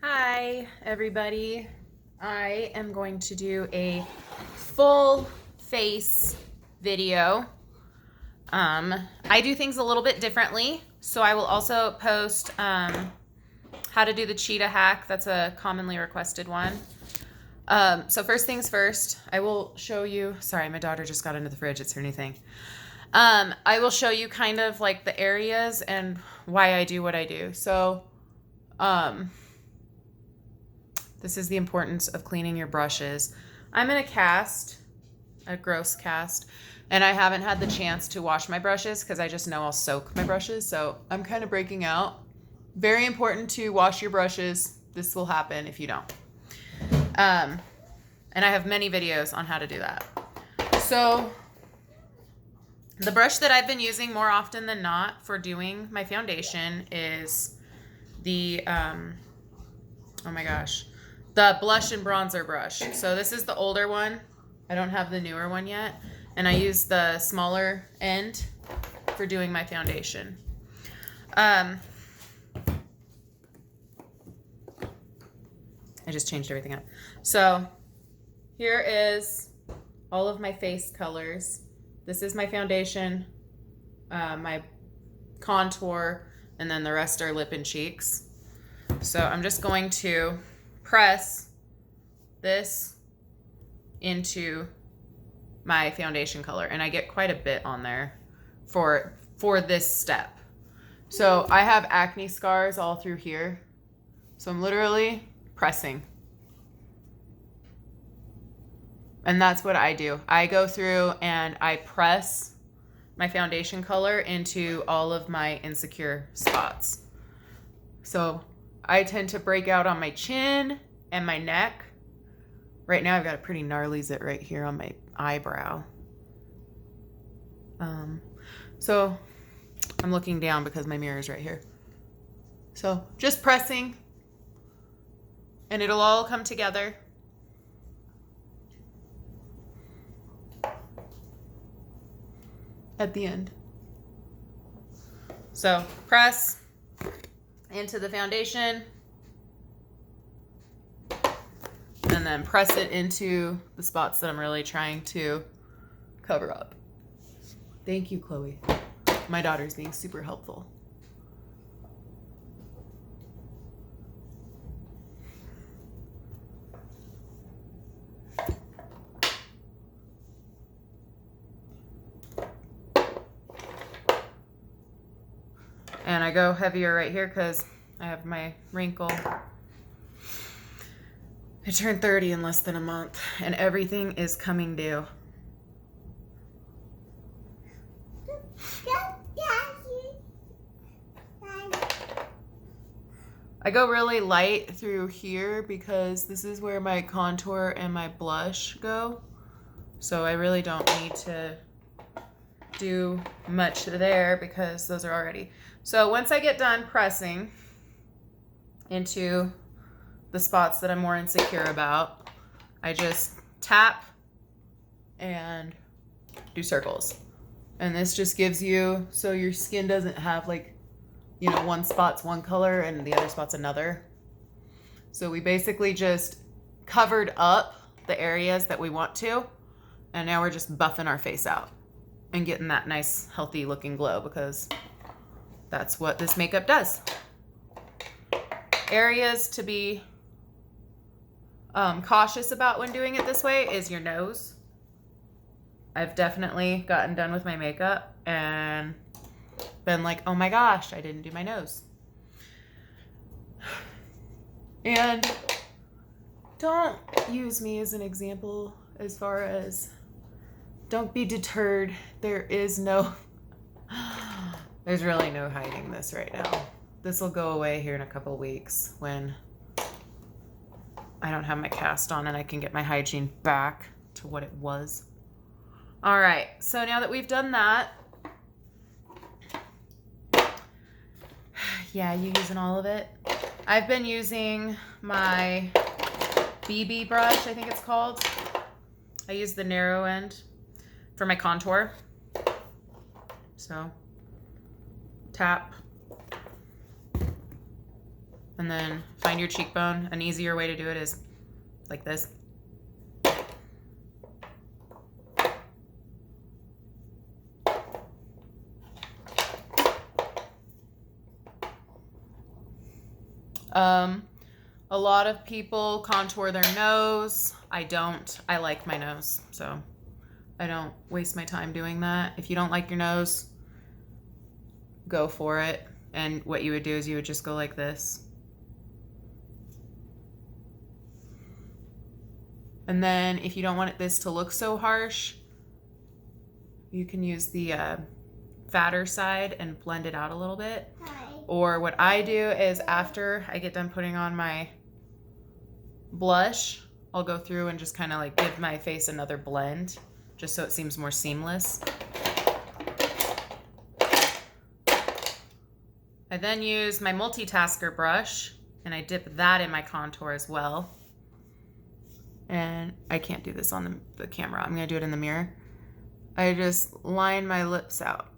Hi, everybody. I am going to do a full face video. I do things a little bit differently, so I will also post how to do the cheetah hack. That's a commonly requested one. So first things first, I will show you. Sorry, my daughter just got into the fridge. It's her new thing. I will show you kind of like the areas and why I do what I do. So, this is the importance of cleaning your brushes. I'm in a gross cast, and I haven't had the chance to wash my brushes because I just know I'll soak my brushes. So I'm kind of breaking out. Very important to wash your brushes. This will happen if you don't. And I have many videos on how to do that. So the brush that I've been using more often than not for doing my foundation is the, oh my gosh, the blush and bronzer brush. So this is the older one. I don't have the newer one yet. And I use the smaller end for doing my foundation. I just changed everything up. So here is all of my face colors. This is my foundation, my contour, and then the rest are lip and cheeks. So I'm just going to press this into my foundation color, and I get quite a bit on there for this step. So I have acne scars all through here, so I'm literally pressing, and that's what I do. I go through and I press my foundation color into all of my insecure spots. So I tend to break out on my chin and my neck. Right now I've got a pretty gnarly zit right here on my eyebrow. So I'm looking down because my mirror is right here. So just pressing, and it'll all come together. At the end. So press into the foundation, and then press it into the spots that I'm really trying to cover up. Thank you, Chloe. My daughter's being super helpful. And I go heavier right here because I have my wrinkle. I turned 30 in less than a month, and everything is coming due. I go really light through here because this is where my contour and my blush go. So I really don't need to do much there because those are already. So once I get done pressing into the spots that I'm more insecure about, I just tap and do circles. And this just gives you, so your skin doesn't have like, you know, one spot's one color and the other spot's another. So we basically just covered up the areas that we want to, and now we're just buffing our face out and getting that nice, healthy looking glow, because that's what this makeup does. Areas to be cautious about when doing it this way is your nose. I've definitely gotten done with my makeup and been like, oh my gosh, I didn't do my nose. And don't use me as an example as far as, don't be deterred. There's really no hiding this right now. This will go away here in a couple weeks when I don't have my cast on and I can get my hygiene back to what it was. All right, so now that we've done that, yeah, you using all of it? I've been using my BB brush, I think it's called. I use the narrow end for my contour. So tap, And then find your cheekbone. An easier way to do it is like this. A lot of people contour their nose. I don't. I like my nose, so I don't waste my time doing that. If you don't like your nose, go for it. And what you would do is you would just go like this. And then if you don't want this to look so harsh, you can use the fatter side and blend it out a little bit. Or what I do is after I get done putting on my blush, I'll go through and just kind of like give my face another blend just so it seems more seamless. I then use my multitasker brush and I dip that in my contour as well. And I can't do this on the camera. I'm gonna do it in the mirror. I just line my lips out.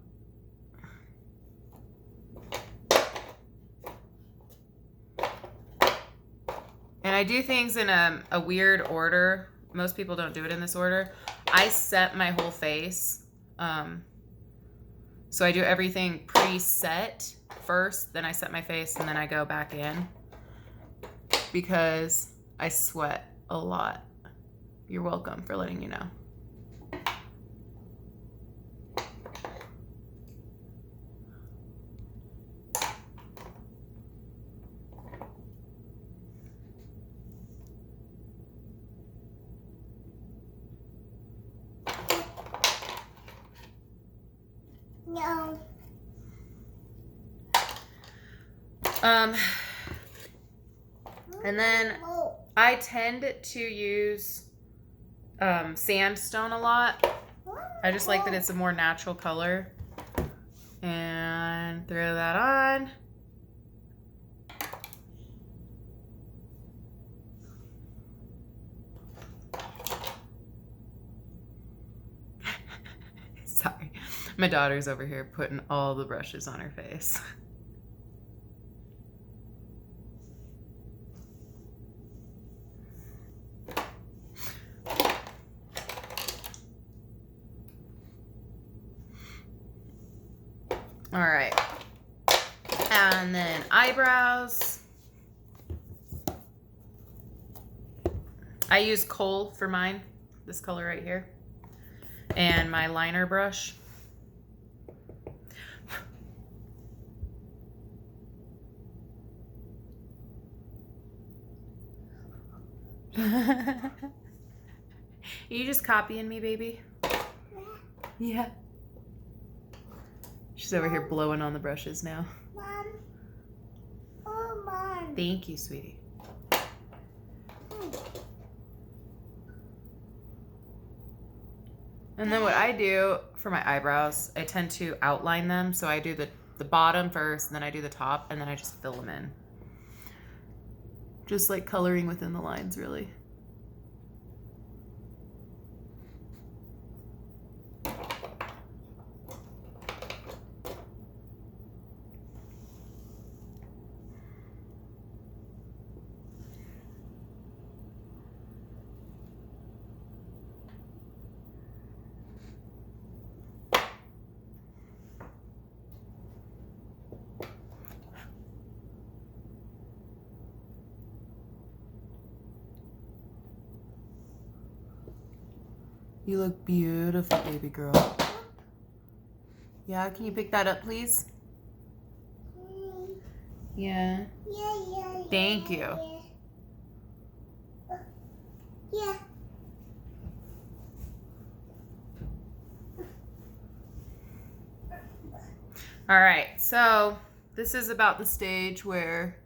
And I do things in a weird order. Most people don't do it in this order. I set my whole face. So I do everything preset first, then I set my face, and then I go back in because I sweat a lot. You're welcome for letting you know. No. And then I tend to use sandstone a lot. I just like that it's a more natural color. And throw that on. Sorry. My daughter's over here putting all the brushes on her face. All right. And then eyebrows. I use coal for mine, this color right here. And my liner brush. Are you just copying me, baby? Yeah. She's over here blowing on the brushes now. Mom. Oh, Mom. Thank you, sweetie. And then what I do for my eyebrows, I tend to outline them. So I do the bottom first, and then I do the top, and then I just fill them in. Just like coloring within the lines, really. You look beautiful, baby girl. Yeah, can you pick that up, please? Yeah. Yeah. Thank you. Yeah. All right, so this is about the stage where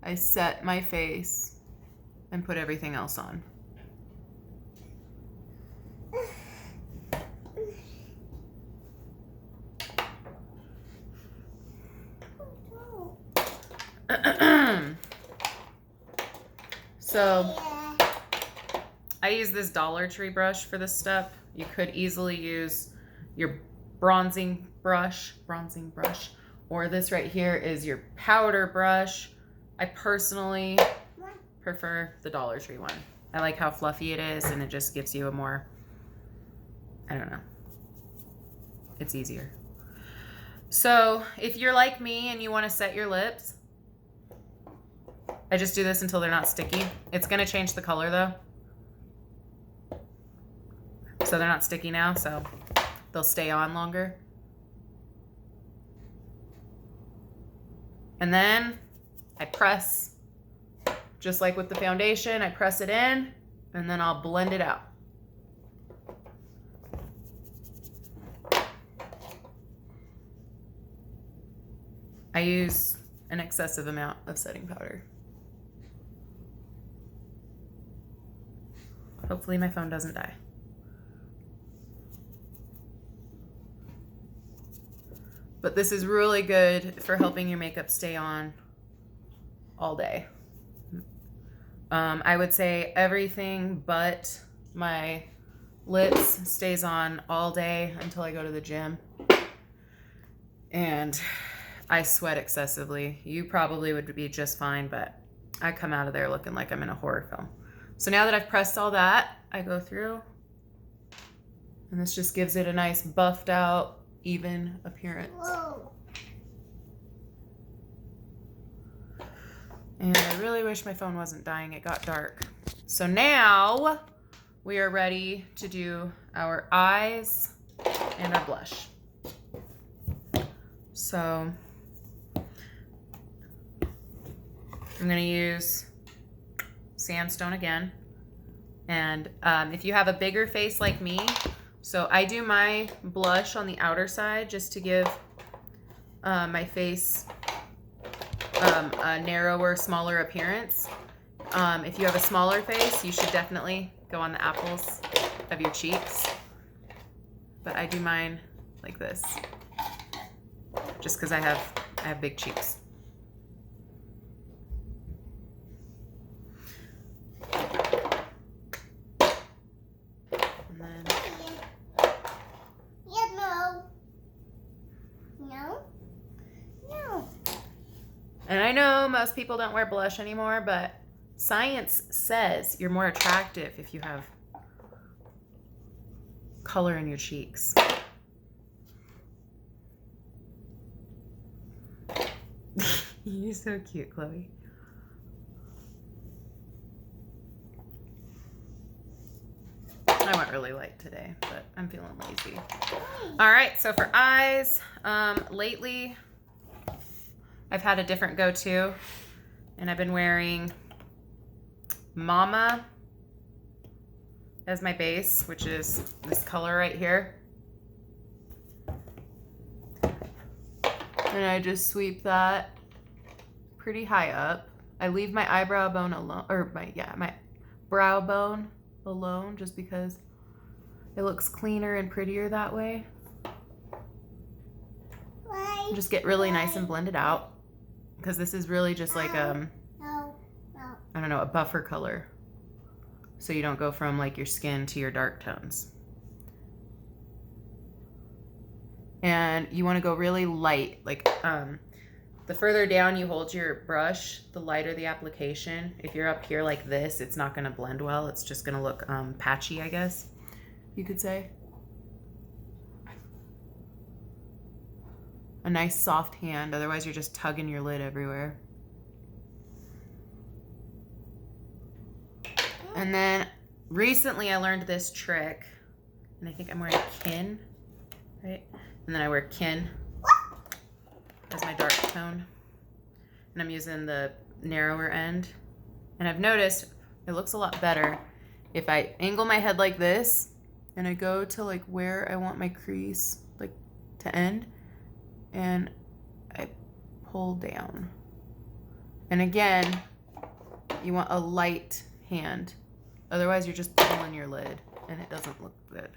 I set my face and put everything else on. So I use this Dollar Tree brush for this step. You could easily use your bronzing brush, or this right here is your powder brush. I personally prefer the Dollar Tree one. I like how fluffy it is, and it just gives you a more, I don't know, it's easier. So if you're like me and you want to set your lips, I just do this until they're not sticky. It's going to change the color though. So they're not sticky now, so they'll stay on longer. And then I press, just like with the foundation, I press it in and then I'll blend it out. I use an excessive amount of setting powder. Hopefully my phone doesn't die. But this is really good for helping your makeup stay on all day. I would say everything but my lips stays on all day until I go to the gym. And I sweat excessively. You probably would be just fine, but I come out of there looking like I'm in a horror film. So now that I've pressed all that, I go through, and this just gives it a nice buffed out, even appearance. Whoa. And I really wish my phone wasn't dying. It got dark. So now we are ready to do our eyes and our blush. So I'm going to use sandstone again. And if you have a bigger face like me, so I do my blush on the outer side just to give my face a narrower, smaller appearance. If you have a smaller face, you should definitely go on the apples of your cheeks. But I do mine like this, just because I have big cheeks. And then Yeah, no. No? No. And I know most people don't wear blush anymore, but science says you're more attractive if you have color in your cheeks. You're so cute, Chloe. I went really light today, but I'm feeling lazy. All right, so for eyes, lately I've had a different go-to, and I've been wearing Mama as my base, which is this color right here. And I just sweep that pretty high up. I leave my eyebrow bone alone, or my brow bone alone, just because it looks cleaner and prettier that way. Why? Just get really nice and blended out, because this is really just like No. I don't know, a buffer color, so you don't go from like your skin to your dark tones. And you want to go really light, like the further down you hold your brush, the lighter the application. If you're up here like this, it's not going to blend well. It's just going to look patchy, I guess you could say. A nice soft hand, otherwise you're just tugging your lid everywhere. And then recently I learned this trick, and I think I'm wearing Kin, right? And then I wear Kin as my dark tone. And I'm using the narrower end. And I've noticed it looks a lot better if I angle my head like this and I go to like where I want my crease like to end, and I pull down. And again, you want a light hand. Otherwise you're just pulling your lid and it doesn't look good.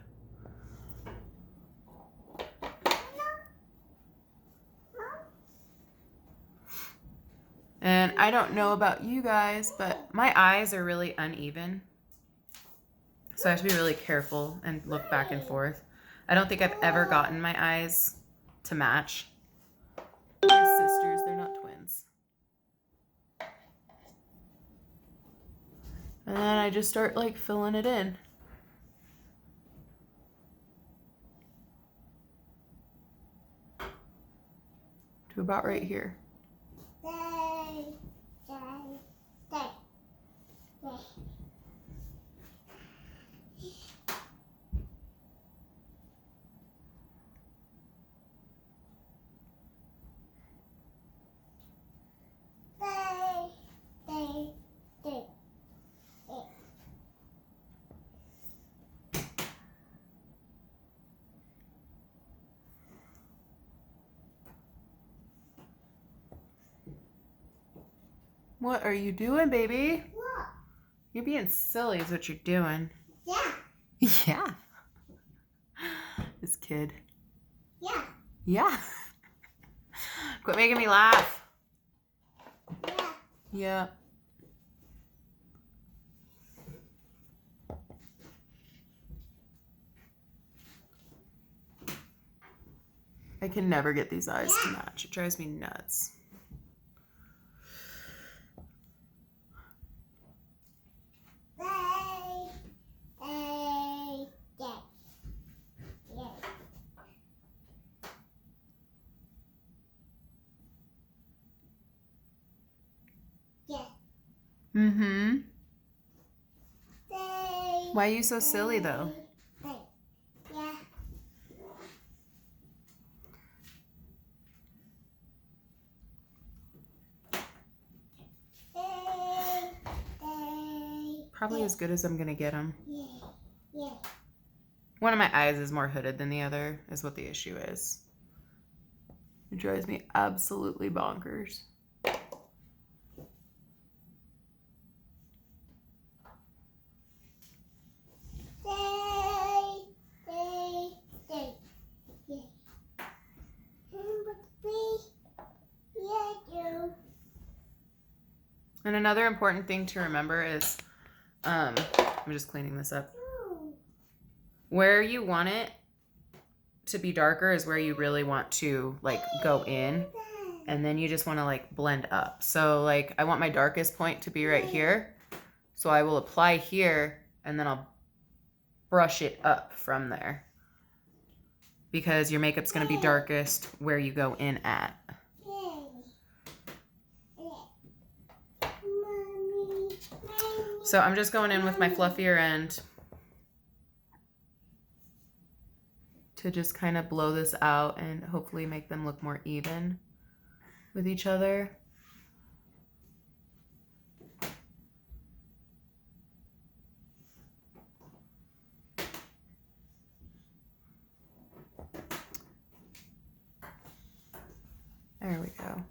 And I don't know about you guys, but my eyes are really uneven. So I have to be really careful and look back and forth. I don't think I've ever gotten my eyes to match. They're sisters, they're not twins. And then I just start like filling it in. To about right here. What are you doing, baby? What? You're being silly is what you're doing. Yeah. Yeah. This kid. Yeah. Yeah. Quit making me laugh. Yeah. Yeah. I can never get these eyes to match. It drives me nuts. Mm-hmm. Why are you so silly, though? Yeah. Probably as good as I'm gonna get them. Yeah. One of my eyes is more hooded than the other, is what the issue is. It drives me absolutely bonkers. And another important thing to remember is, I'm just cleaning this up. Where you want it to be darker is where you really want to like go in, and then you just want to like blend up. So like I want my darkest point to be right here. So I will apply here and then I'll brush it up from there, because your makeup's going to be darkest where you go in at. So I'm just going in with my fluffier end to just kind of blow this out and hopefully make them look more even with each other. There we go.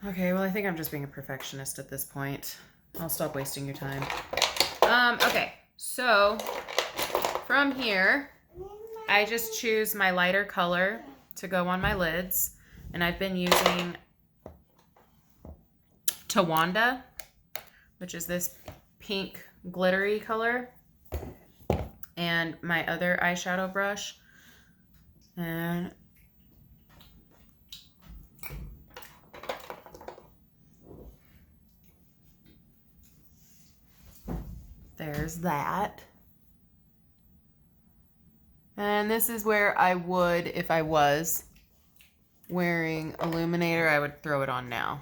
Okay, well, I think I'm just being a perfectionist at this point. I'll stop wasting your time. Okay, so from here, I just choose my lighter color to go on my lids, and I've been using Tawanda, which is this pink glittery color, and my other eyeshadow brush, and there's that. And this is where I would, if I was wearing illuminator, I would throw it on now.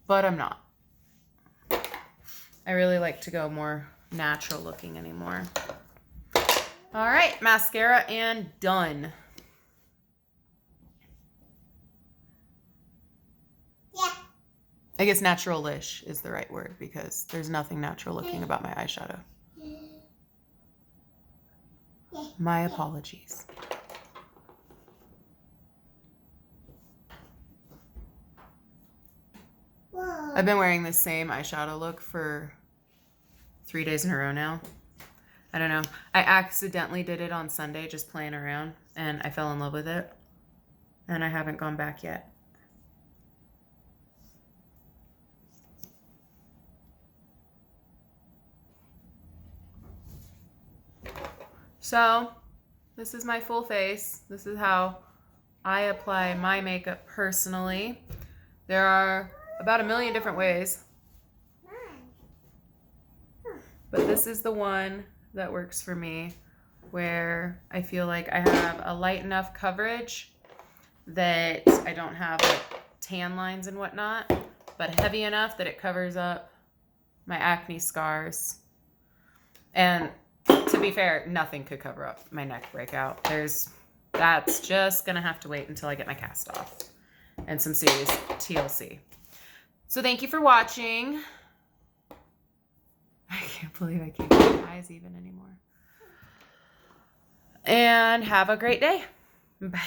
But I'm not. I really like to go more natural looking anymore. All right, mascara and done. Yeah. I guess natural-ish is the right word, because there's nothing natural looking about my eyeshadow. My apologies. Whoa. I've been wearing this same eyeshadow look for 3 days in a row now. I don't know. I accidentally did it on Sunday just playing around, and I fell in love with it. And I haven't gone back yet. So, this is my full face. This is how I apply my makeup personally. There are about 1,000,000 different ways, but this is the one that works for me, where I feel like I have a light enough coverage that I don't have like tan lines and whatnot, but heavy enough that it covers up my acne scars. And to be fair, nothing could cover up my neck breakout. That's just gonna have to wait until I get my cast off and some serious TLC. So thank you for watching. I can't believe I can't get my eyes even anymore. And have a great day. Bye.